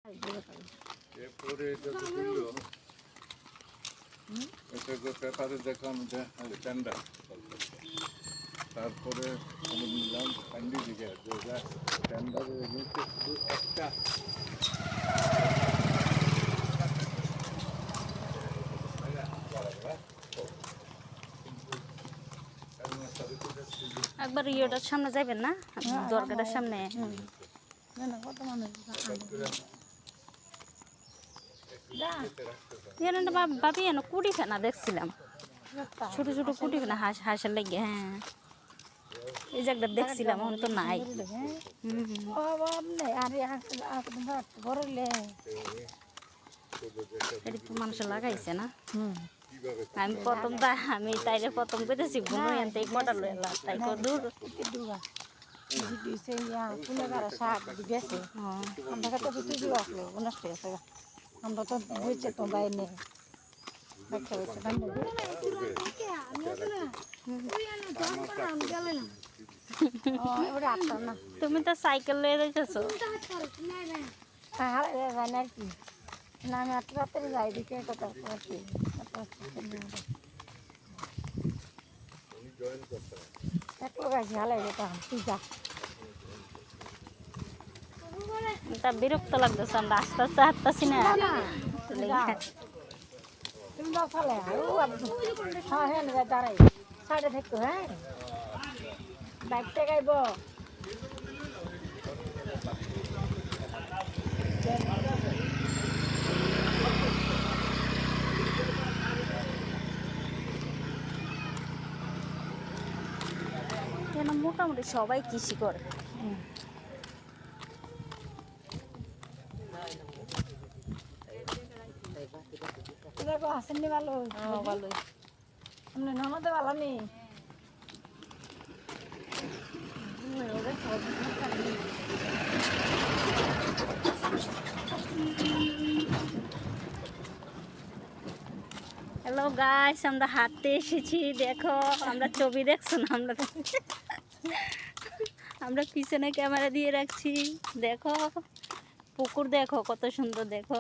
এরপরে এটা তো করলো এটা যে পেপারে দেখলাম যে টেন্ডার তারপরে আমি নিলাম কান্দি দিকে যে টেন্ডারের নিচে শুধু একটা একবার ইয়েটার সামনে যাবেন না দরগাটার সামনে ভাবি এনে কুড়ি ফেনা দেখছিলাম ছোট ছোট কুড়ি ফেনা হাঁসের লেগে হ্যাঁ এই জায়গাটা দেখছিলাম এখন তো নাই এটা তো মানুষ লাগাইছে না আমি তাইলে প্রথম কইতেছি ঘুমো এনতে কটা লইলা তাই কো দূর আমরা তো বুঝছে তো বাইরে তুমি তো সাইকেল লয়ে যাইতেছো আর কি না আমি এত রাত্রে যাই দিকে কথা এক লোক আছে হালাই যেতাম তুই যা তা বিরক্ত লাগতেছে আমরা আস্তে আস্তে হাঁটতেছি না তুমি যাও ফেলে হ্যাঁ হ্যাঁ দাঁড়াই সাইডে থাকতো হ্যাঁ বাইকটা গাইব কেন মোটামুটি সবাই কৃষি করে দেখো আসেননি ভালো ভালোই আপনি ননদে ভালো নেই হ্যালো গাইস আমরা হাঁটতে এসেছি দেখো আমরা ছবি দেখছো না আমরা পিছনে ক্যামেরা দিয়ে রাখছি দেখো পুকুর দেখো কত সুন্দর দেখো